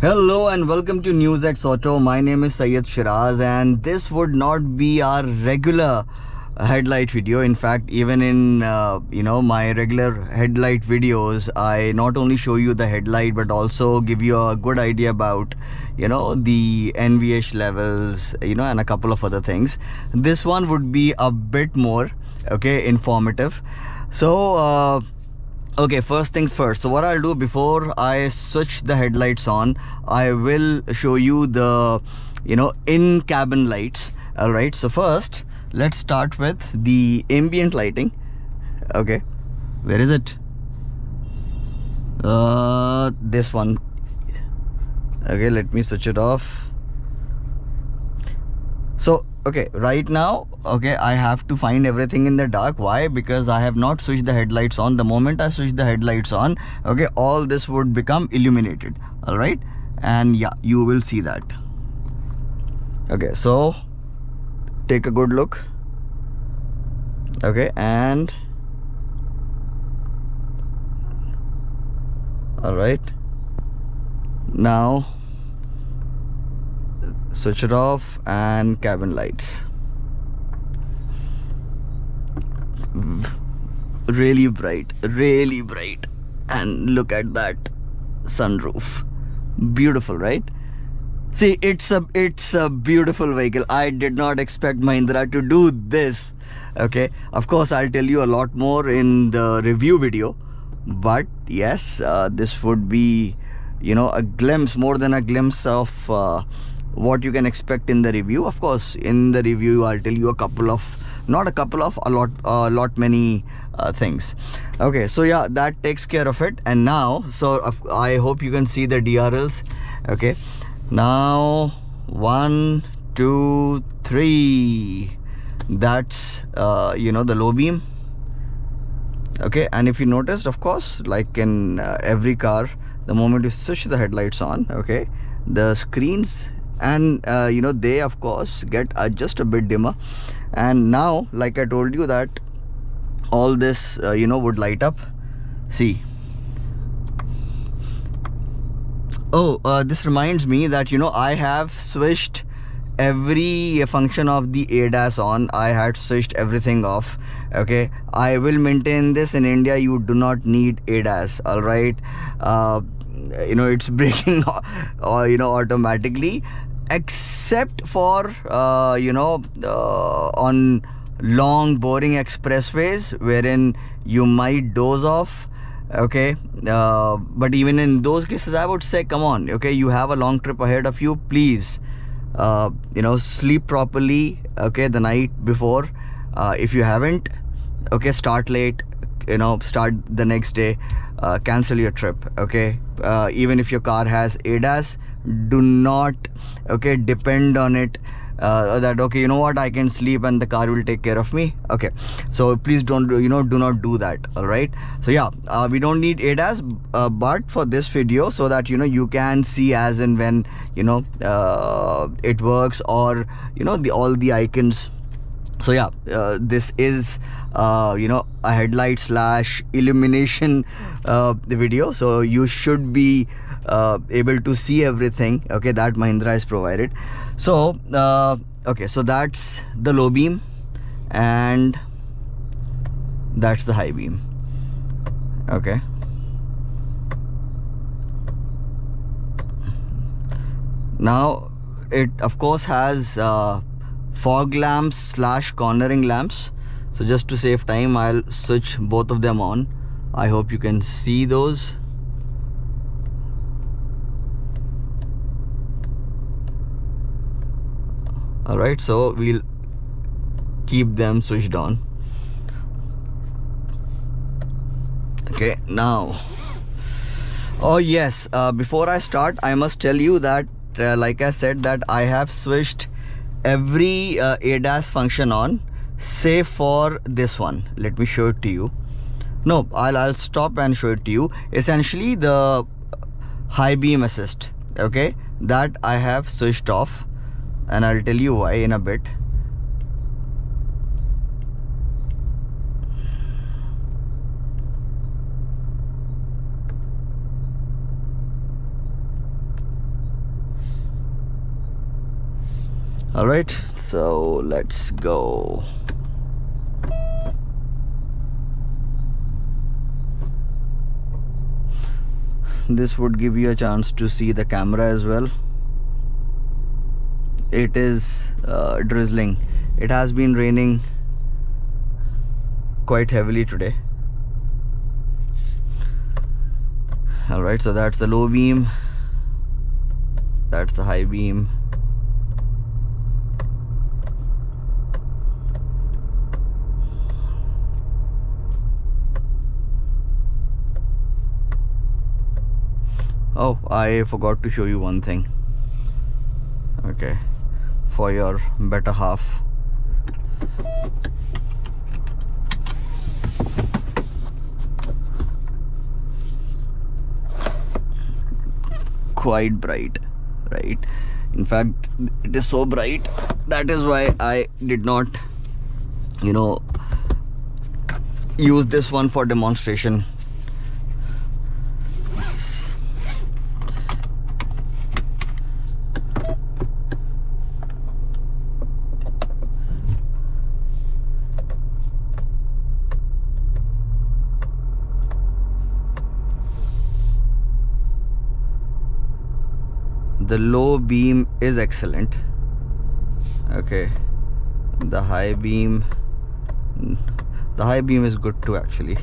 Hello and welcome to News X Auto. My name is Syed Shiraz and this would not be our regular headlight video. In fact, even in my regular headlight videos, I not only show you the headlight but also give you a good idea about the NVH levels, and a couple of other things. This one would be a bit more informative. So okay, first things first. So what I'll do before I switch the headlights on, I will show you the in-cabin lights. All right, so first let's start with the ambient lighting. Okay, where is it? This one. Okay, let me switch it off. So okay, right now, I have to find everything in the dark. Why? Because I have not switched the headlights on. The moment I switch the headlights on, all this would become illuminated. All right, and yeah, you will see that. Okay, so take a good look. Okay, and all right, now switch it off and cabin lights. Really bright, and look at that sunroof. Beautiful, right? See, it's a beautiful vehicle. I did not expect Mahindra to do this. Okay, of course I'll tell you a lot more in the review video, but yes, this would be a glimpse, more than a glimpse of what you can expect in the review. Of course, in the review I'll tell you a lot many things. Okay, so yeah, that takes care of it. And now, I hope you can see the DRLs. Okay, now 1 2 3, that's the low beam. Okay, and if you noticed, of course, like in every car, the moment you switch the headlights on, the screens and they of course get just a bit dimmer. And now, like I told you, that all this would light up. See, this reminds me that I have switched every function of the ADAS on. I had switched everything off. Okay, I will maintain this. In India, you do not need ADAS. All right, it's braking automatically, except for on long boring expressways wherein you might doze off. Okay, but even in those cases, I would say, come on, you have a long trip ahead of you, please sleep properly the night before. If you haven't, start late, start the next day, cancel your trip. Even if your car has ADAS, do not depend on it, that I can sleep and the car will take care of me. Okay, so please don't do not do that. All right, so yeah, we don't need ADAS, but for this video, so that you can see as and when it works, or all the icons. So yeah, this is a headlight slash illumination video, so you should be able to see everything that Mahindra has provided. So so that's the low beam and that's the high beam. Okay, now it of course has fog lamps slash cornering lamps. So just to save time, I'll switch both of them on. I hope you can see those. All right, so we'll keep them switched on. Okay, now, oh yes, before I start, I must tell you that like I said, that I have switched every ADAS function on, save for this one. Let me show it to you. No, I'll stop and show it to you. Essentially, the high beam assist, that I have switched off, and I'll tell you why in a bit. All right, so let's go. This would give you a chance to see the camera as well. It is drizzling. It has been raining quite heavily today. All right, so that's the low beam, that's the high beam. Oh, I forgot to show you one thing. Okay, for your better half. Quite bright, right? In fact, it is so bright, that is why I did not, use this one for demonstration. The low beam is excellent. Okay, the high beam is good too, actually.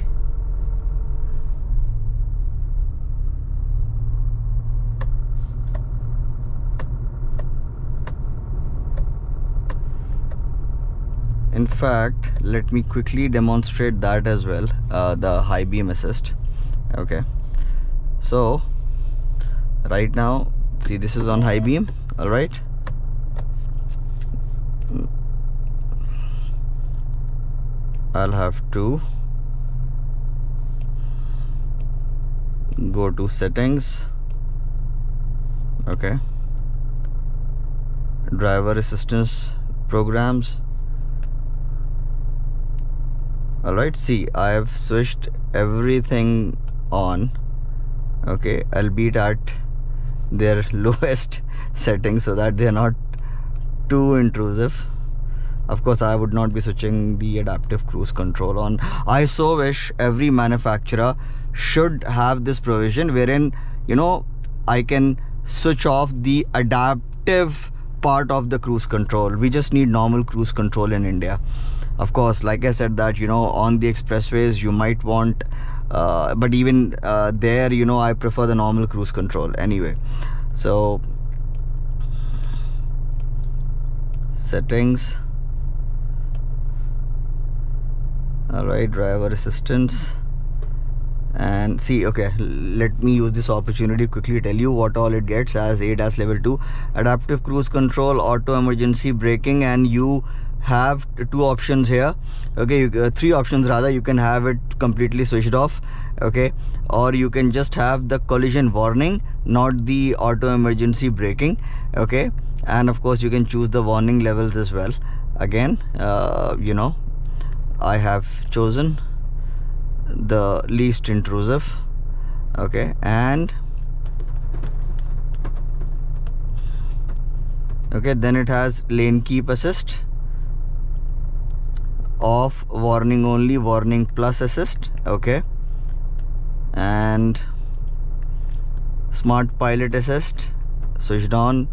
In fact, let me quickly demonstrate that as well, the high beam assist. Okay, so right now, see, this is on high beam. All right, I'll have to go to settings. Okay, driver assistance programs. All right, see, I have switched everything on. Okay, albeit at their lowest setting so that they're not too intrusive. Of course, I would not be switching the adaptive cruise control on. I so wish every manufacturer should have this provision wherein, I can switch off the adaptive part of the cruise control. We just need normal cruise control in India. Of course, like I said, that on the expressways you might want, but even there, I prefer the normal cruise control anyway. So settings. All right, driver assistance. And see, okay, let me use this opportunity to quickly tell you what all it gets as ADAS level 2: adaptive cruise control, auto emergency braking, and you have two options here. Okay, three options rather. You can have it completely switched off, okay, or you can just have the collision warning, not the auto emergency braking. Okay, and of course you can choose the warning levels as well. Again, I have chosen the least intrusive. Okay, and okay, then it has lane keep assist, off, warning only, warning plus assist. Okay, and smart pilot assist switched on.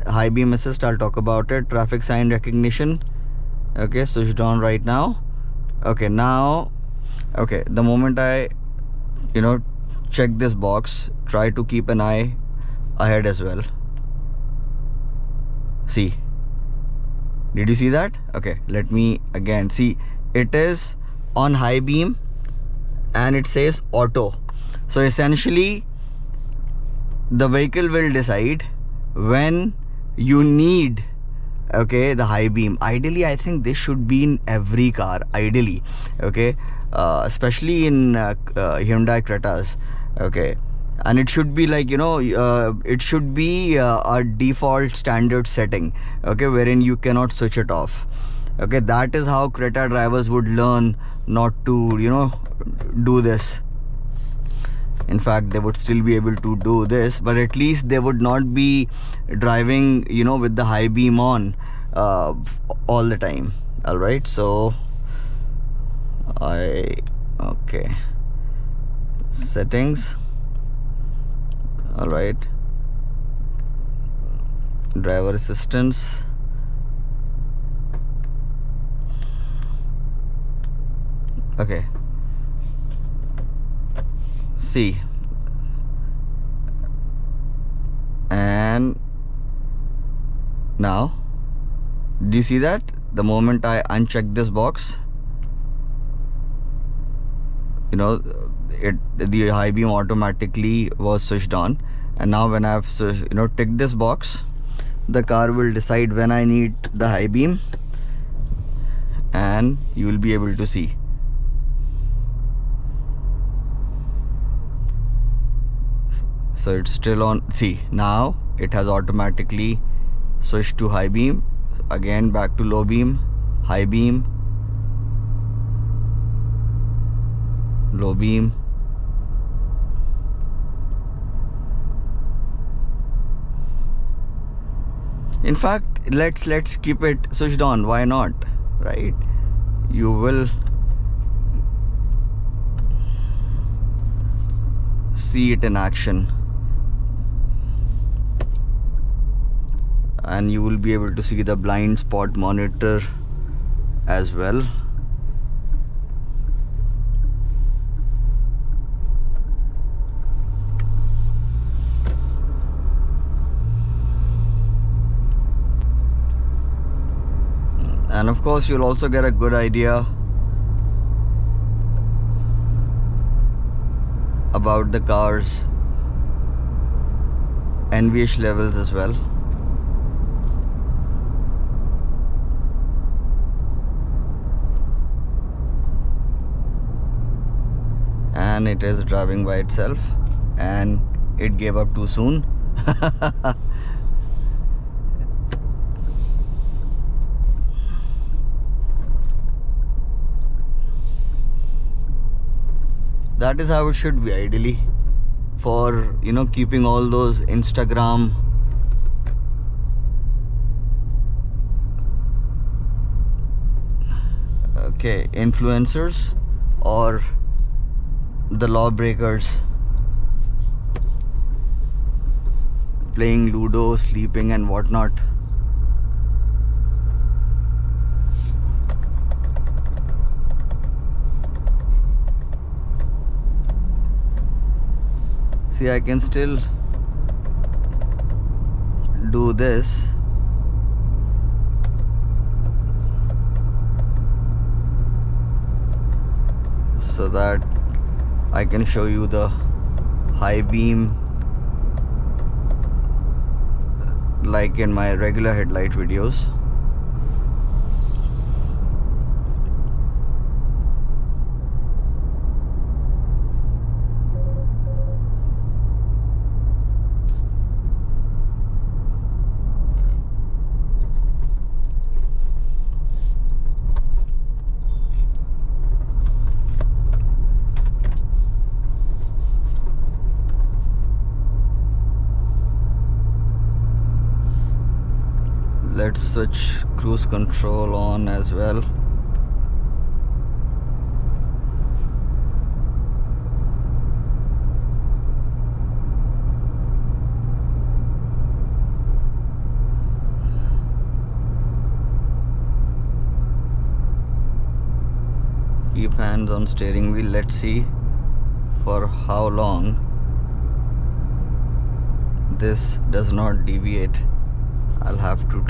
High beam assist, I'll talk about it. Traffic sign recognition, okay, switched on right now. Okay, now, okay, the moment I check this box, try to keep an eye ahead as well. See, did you see that? Okay, let me again see. It is on high beam and it says auto. So essentially the vehicle will decide when you need, okay, the high beam. Ideally, I think this should be in every car, ideally. Okay, especially in Hyundai Cretas. Okay, and it should be like, it should be a default standard setting, okay, wherein you cannot switch it off. Okay, that is how Creta drivers would learn not to do this. In fact, they would still be able to do this, but at least they would not be driving with the high beam on. all the time. All right, so okay, settings. All right, driver assistance. Okay, see, and now do you see that the moment I uncheck this box, you know, the high beam automatically was switched on. And now when I've ticked this box, the car will decide when I need the high beam, and you will be able to see. So it's still on. See, now it has automatically switched to high beam. Again back to low beam, high beam, low beam. In fact, let's keep it switched on. Why not, right? You will see it in action, and you will be able to see the blind spot monitor as well. And of course, you'll also get a good idea about the car's NVH levels as well. And it is driving by itself, and it gave up too soon. That is how it should be ideally, for keeping all those Instagram influencers or the lawbreakers playing Ludo, sleeping and whatnot. See, I can still do this. So that I can show you the high beam like in my regular headlight videos. Let's switch cruise control on as well. Keep hands on steering wheel. Let's see for how long this does not deviate. I'll have to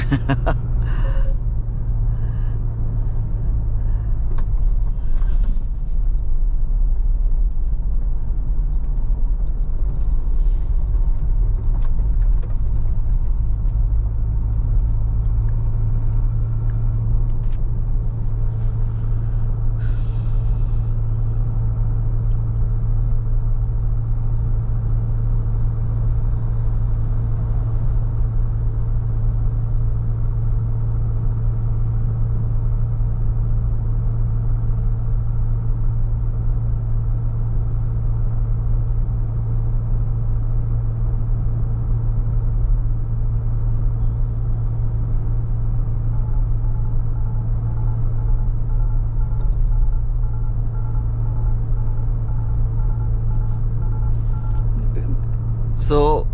So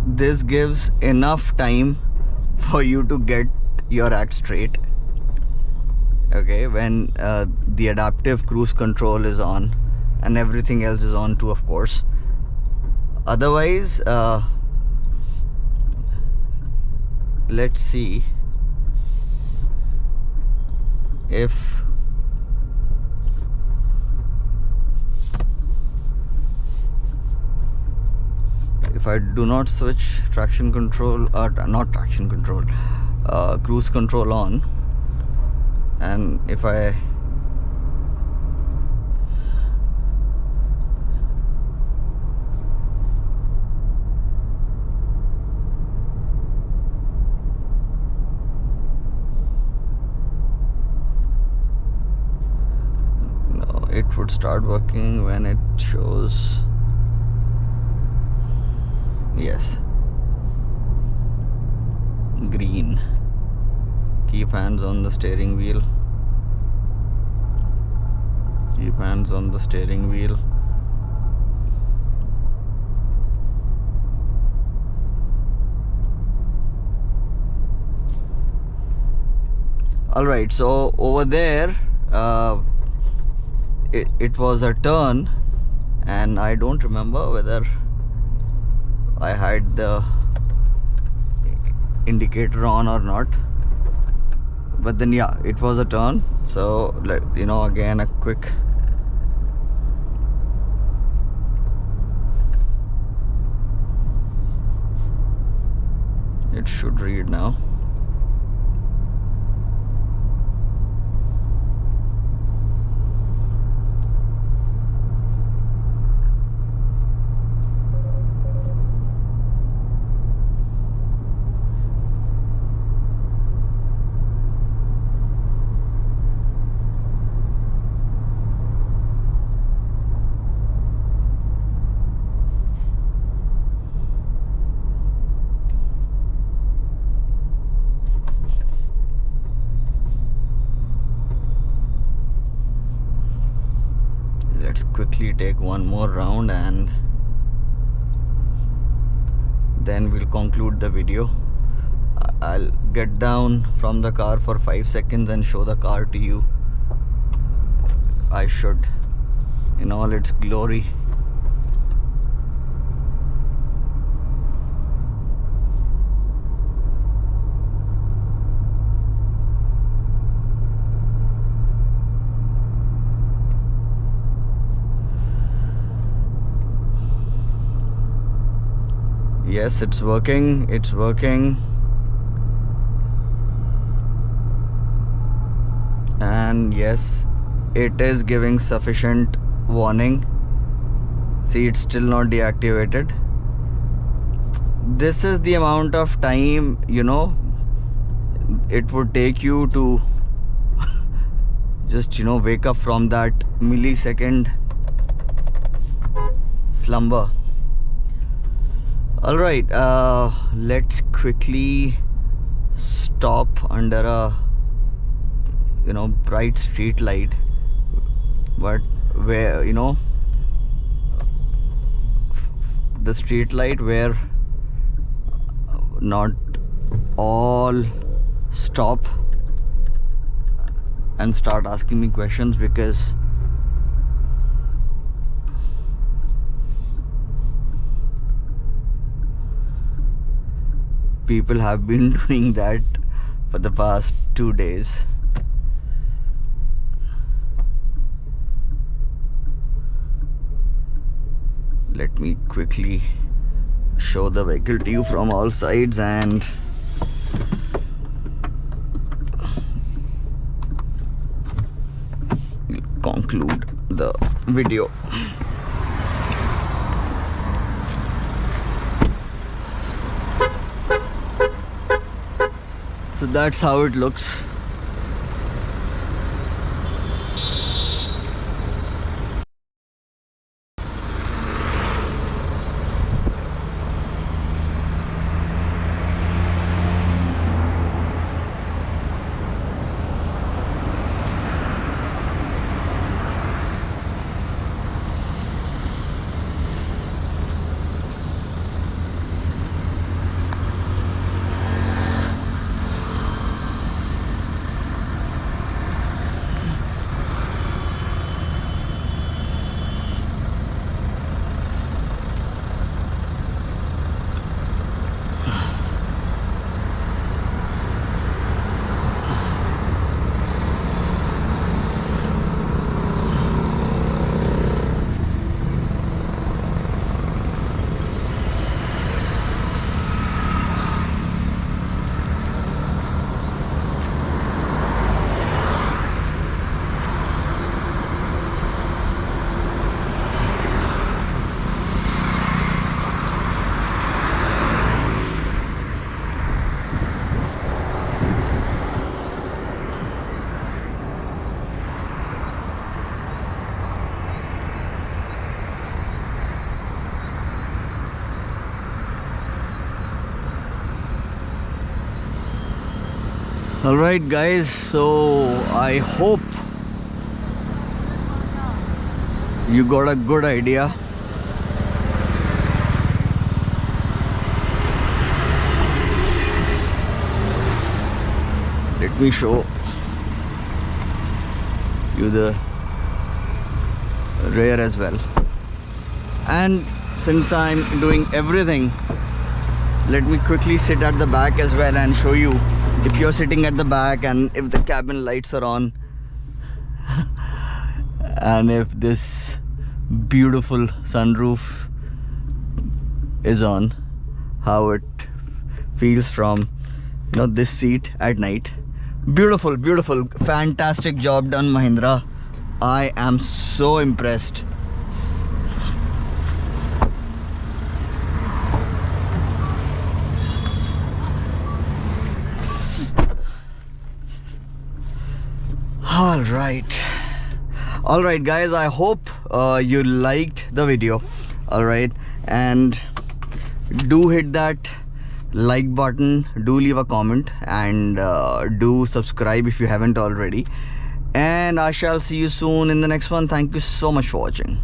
this gives enough time for you to get your act straight, okay, when the adaptive cruise control is on and everything else is on too, of course. Otherwise, let's see if I do not switch traction control, not traction control, cruise control on, and if I no, it would start working when it shows. Yes, green. Keep hands on the steering wheel. Keep hands on the steering wheel. Alright, so over there it was a turn, and I don't remember whether I had the indicator on or not, but then yeah, it was a turn. So again a quick it should read now. Let's quickly take one more round and then we'll conclude the video. I'll get down from the car for 5 seconds and show the car to you. I should in all its glory. Yes, it's working. It's working. And yes, it is giving sufficient warning. See, it's still not deactivated. This is the amount of time, it would take you to just, wake up from that millisecond slumber. All right, let's quickly stop under a bright street light, but where the street light where not all stop and start asking me questions, because people have been doing that for the past 2 days. Let me quickly show the vehicle to you from all sides and conclude the video. So that's how it looks. Alright guys, so I hope you got a good idea. Let me show you the rear as well. And since I'm doing everything, let me quickly sit at the back as well and show you. If you're sitting at the back and if the cabin lights are on and if this beautiful sunroof is on, how it feels from this seat at night. Beautiful, beautiful, fantastic job done, Mahindra. I am so impressed. All right guys, I hope you liked the video. All right, and do hit that like button, do leave a comment, and do subscribe if you haven't already, and I shall see you soon in the next one. Thank you so much for watching.